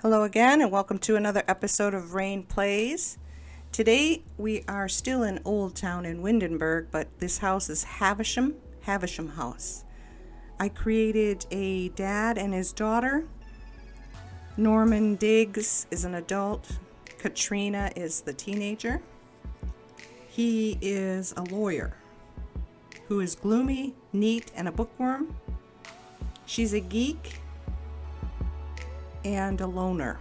Hello again, and welcome to another episode of Raine Plays. Today we are still in Old Town in Windenburg, but this house is Havisham House. I created a dad and his daughter. Norman Diggs is an adult. Katrina is the teenager. He is a lawyer who is gloomy, neat, and a bookworm. She's a geek and a loner.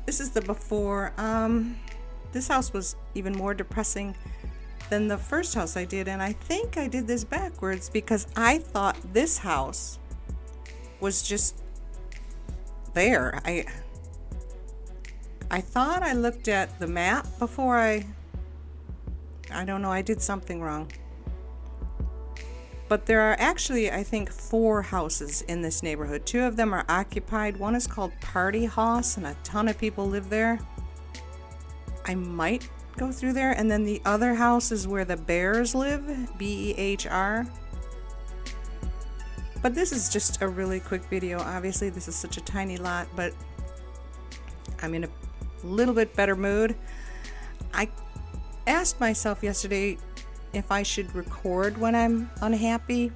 This is the before. This house was even more depressing than the first house I did, and I think I did this backwards because I thought this house was just there. I thought I looked at the map before I don't know, I did something wrong. But there are actually, I think, 4 houses in this neighborhood. 2 of them are occupied. One is called Patio, and a ton of people live there. I might go through there. And then the other house is where the Bears live, Behr. But this is just a really quick video. Obviously, this is such a tiny lot, but I'm in a little bit better mood. I asked myself yesterday if I should record when I'm unhappy,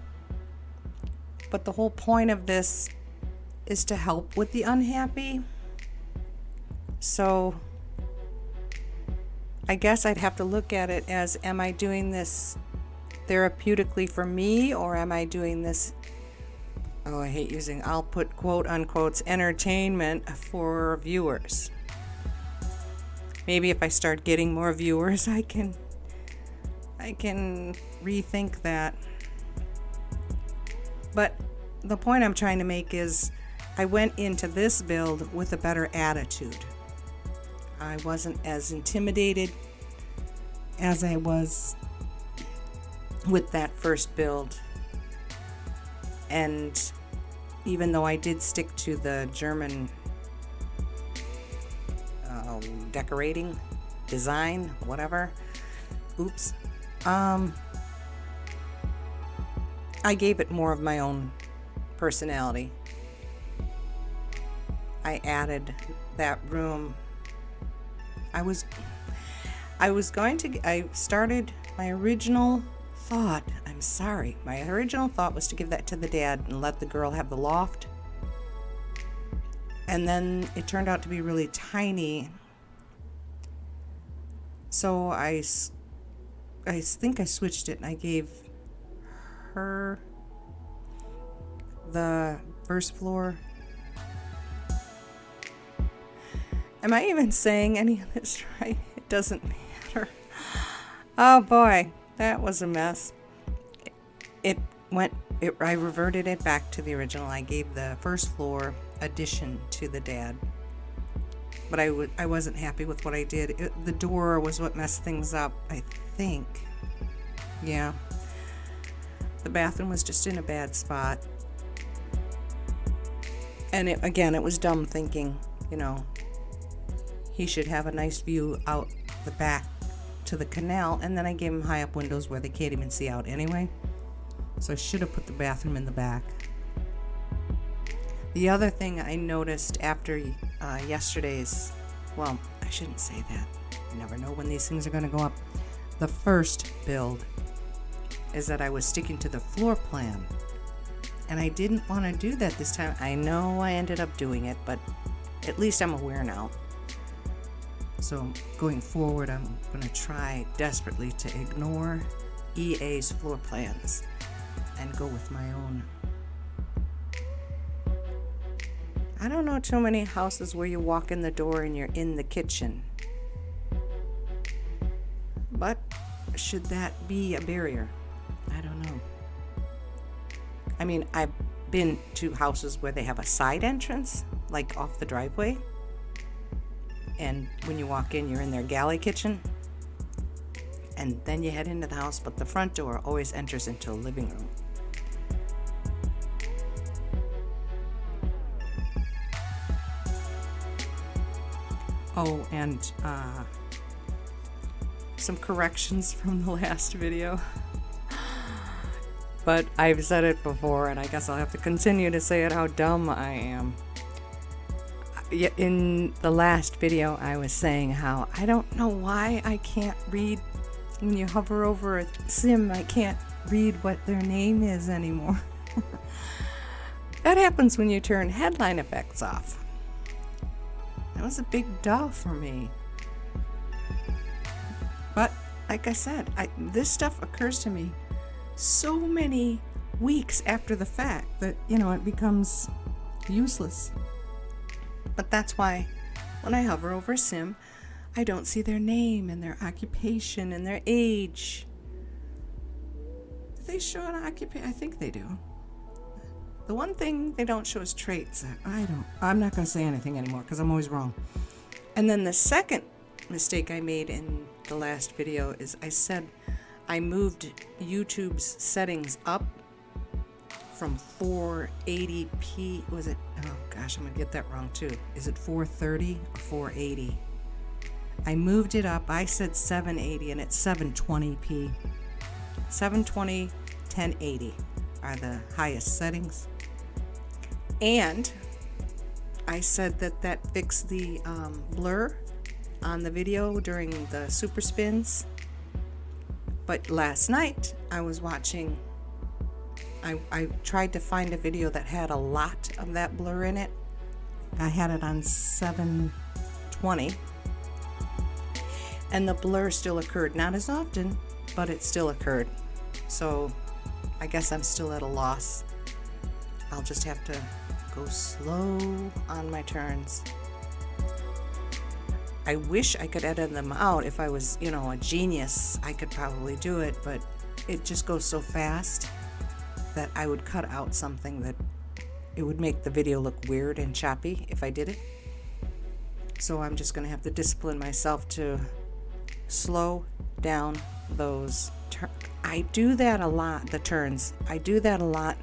but the whole point of this is to help with the unhappy. So I guess I'd have to look at it as, am I doing this therapeutically for me, or am I doing this, I hate using, I'll put quote unquote entertainment for viewers. Maybe if I start getting more viewers, I can rethink that. But the point I'm trying to make is I went into this build with a better attitude. I wasn't as intimidated as I was with that first build. And even though I did stick to the German decorating, design, whatever, I gave it more of my own personality. I added that room. I started my original thought. My original thought was to give that to the dad and let the girl have the loft. And then it turned out to be really tiny. So I think I switched it and I gave her the first floor. Am I even saying any of this right? It doesn't matter. Oh boy, that was a mess. I reverted it back to the original. I gave the first floor addition to the dad. But I wasn't happy with what I did. The door was what messed things up, I think. Yeah. The bathroom was just in a bad spot. And it was dumb thinking, he should have a nice view out the back to the canal. And then I gave him high up windows where they can't even see out anyway. So I should have put the bathroom in the back. The other thing I noticed after yesterday's, well, I shouldn't say that. You never know when these things are going to go up. The first build is that I was sticking to the floor plan. And I didn't want to do that this time. I know I ended up doing it, but at least I'm aware now. So going forward, I'm going to try desperately to ignore EA's floor plans and go with my own. I don't know too many houses where you walk in the door and you're in the kitchen. But should that be a barrier? I don't know. I mean, I've been to houses where they have a side entrance, like off the driveway. And when you walk in, you're in their galley kitchen. And then you head into the house, but the front door always enters into a living room. Oh, and some corrections from the last video. But I've said it before, and I guess I'll have to continue to say it, how dumb I am. In the last video, I was saying how I don't know why I can't read when you hover over a sim. I can't read what their name is anymore. That happens when you turn headline effects off. That was a big duh for me. But like I said, this stuff occurs to me so many weeks after the fact that, it becomes useless. But that's why when I hover over a sim, I don't see their name and their occupation and their age. Do they show an occupation? I think they do. The one thing they don't show is traits. I'm not going to say anything anymore because I'm always wrong. And then the second mistake I made in the last video is I said I moved YouTube's settings up from 480p. Was it? Oh gosh, I'm going to get that wrong too. Is it 430 or 480? I moved it up. I said 780 and it's 720p. 720, 1080 are the highest settings. And I said that fixed the blur on the video during the super spins. But last night I was watching, I tried to find a video that had a lot of that blur in it. I had it on 720. And the blur still occurred. Not as often, but it still occurred. So I guess I'm still at a loss. I'll just have to go slow on my turns. I wish I could edit them out. If I was, a genius, I could probably do it, but it just goes so fast that I would cut out something that it would make the video look weird and choppy if I did it. So I'm just going to have to discipline myself to slow down those turns. I do that a lot, the turns. I do that a lot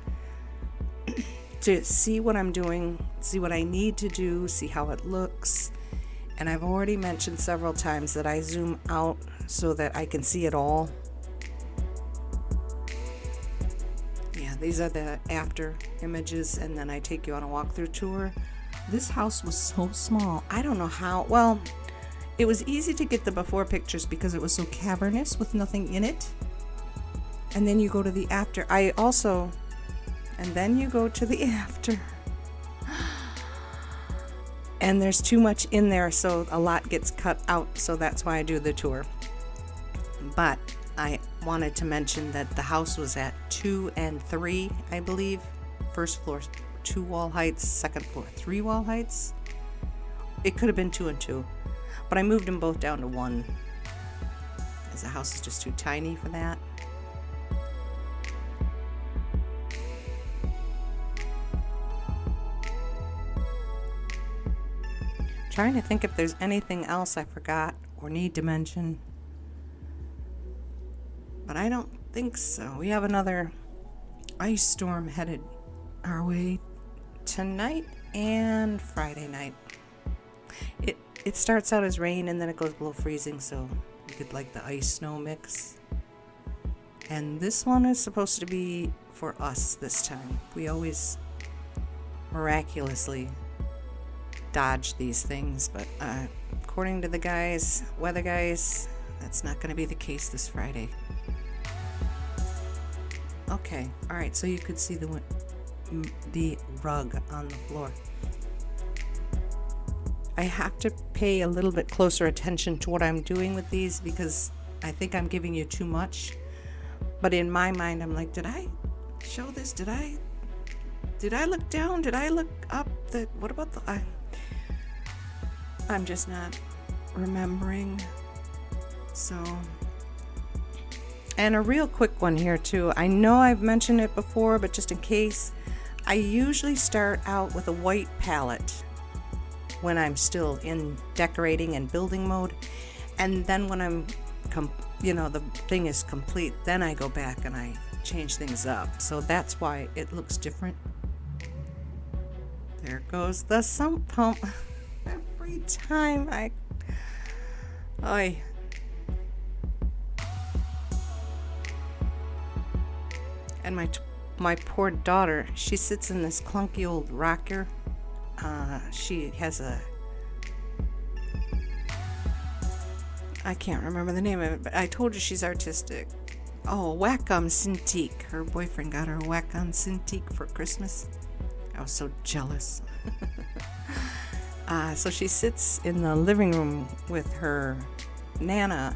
to see what I'm doing, see what I need to do, see how it looks. And I've already mentioned several times that I zoom out so that I can see it all. Yeah, these are the after images, and then I take you on a walkthrough tour. This house was so small. I don't know how. Well, it was easy to get the before pictures because it was so cavernous with nothing in it. And then you go to the after. And then you go to the after. And there's too much in there, so a lot gets cut out, so that's why I do the tour. But I wanted to mention that the house was at 2 and 3, I believe. First floor, 2 wall heights. Second floor, 3 wall heights. It could have been 2 and 2, but I moved them both down to 1, as the house is just too tiny for that. Trying to think if there's anything else I forgot or need to mention, but I don't think so. We have another ice storm headed our way tonight and Friday night. It starts out as rain and then it goes below freezing, so you could like the ice snow mix. And this one is supposed to be for us this time. We always miraculously dodge these things, but according to the weather guys, that's not going to be the case this Friday. Okay, all right, so you could see the rug on the floor. I have to pay a little bit closer attention to what I'm doing with these because I think I'm giving you too much. But in my mind, I'm like, did I show this? Did I look down? Did I look up? What about the? I'm just not remembering. So, and a real quick one here too. I know I've mentioned it before, but just in case, I usually start out with a white palette when I'm still in decorating and building mode, and then when I'm the thing is complete, then I go back and I change things up. So that's why it looks different. There goes the sump pump. Every time and my poor daughter, she sits in this clunky old rocker she has I can't remember the name of it, but I told you she's artistic. Oh, Wacom Cintiq. Her boyfriend got her a Wacom Cintiq for Christmas. I was so jealous. So she sits in the living room with her Nana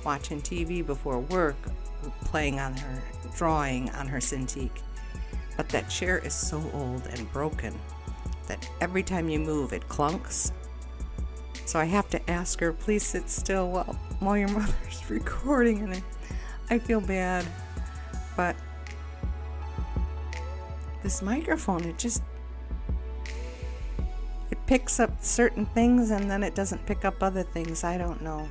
watching TV before work, playing on her, drawing on her Cintiq. But that chair is so old and broken that every time you move it clunks. So I have to ask her, please sit still while your mother's recording, and I feel bad. But this microphone, it picks up certain things and then it doesn't pick up other things. I don't know.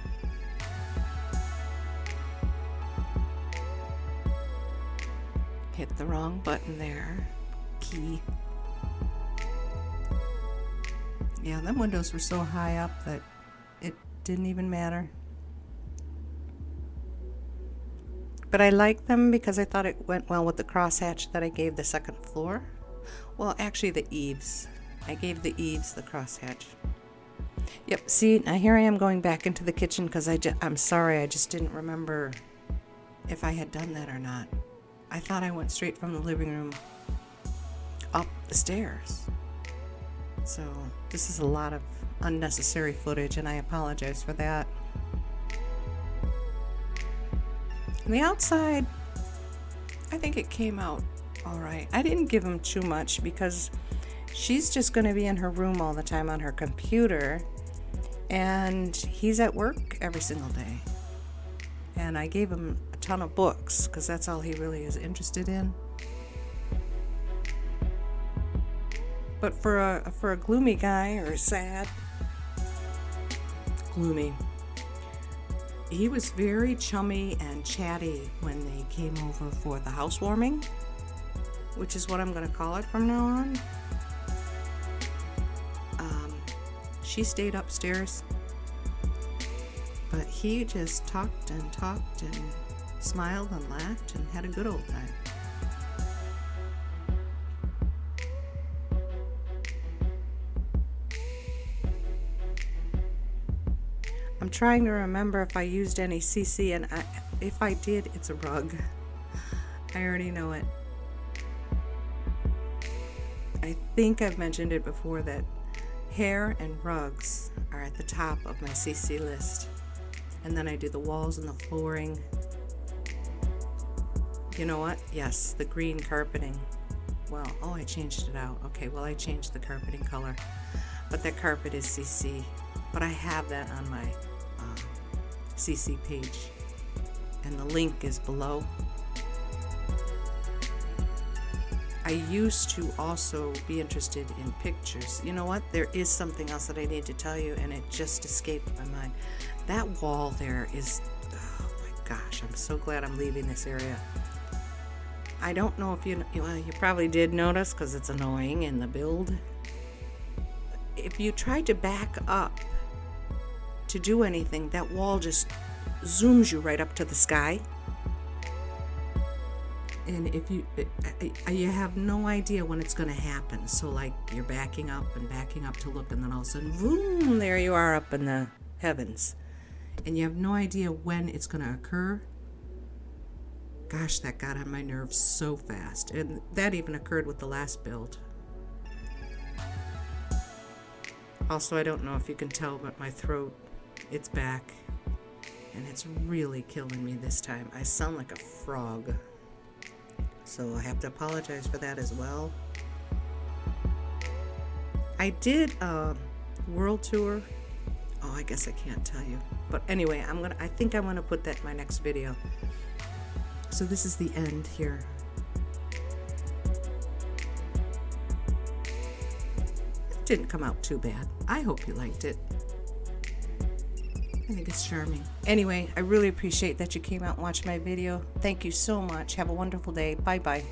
Hit the wrong button there. Key. Yeah, them windows were so high up that it didn't even matter. But I like them because I thought it went well with the crosshatch that I gave the second floor. Well, actually the eaves. I gave the eaves the crosshatch. Yep, see, now here I am going back into the kitchen because I'm sorry, I just didn't remember if I had done that or not. I thought I went straight from the living room up the stairs. So this is a lot of unnecessary footage, and I apologize for that. On the outside, I think it came out all right. I didn't give him too much because she's just going to be in her room all the time on her computer, and he's at work every single day. And I gave him a ton of books because that's all he really is interested in. But for a gloomy guy, or sad, gloomy, he was very chummy and chatty when they came over for the housewarming, which is what I'm going to call it from now on. She stayed upstairs, but he just talked and smiled and laughed and had a good old time. I'm trying to remember if I used any CC, and if I did, it's a rug. I already know it. I think I've mentioned it before that hair and rugs are at the top of my CC list. And then I do the walls and the flooring. You know what? Yes, the green carpeting. Well, I changed it out. Okay, well, I changed the carpeting color. But that carpet is CC. But I have that on my CC page. And the link is below. I used to also be interested in pictures. You know what? There is something else that I need to tell you, and it just escaped my mind. That wall there is, oh my gosh, I'm so glad I'm leaving this area. I don't know if you probably did notice because it's annoying in the build. If you try to back up to do anything, that wall just zooms you right up to the sky. And if you have no idea when it's going to happen. So like you're backing up to look, and then all of a sudden, boom, there you are up in the heavens. And you have no idea when it's going to occur. Gosh, that got on my nerves so fast. And that even occurred with the last build. Also, I don't know if you can tell, but my throat, it's back. And it's really killing me this time. I sound like a frog. So I have to apologize for that as well. I did a world tour. Oh, I guess I can't tell you. But anyway, I think I'm gonna put that in my next video. So this is the end here. It didn't come out too bad. I hope you liked it. I think it's charming. Anyway, I really appreciate that you came out and watched my video. Thank you so much. Have a wonderful day. Bye-bye.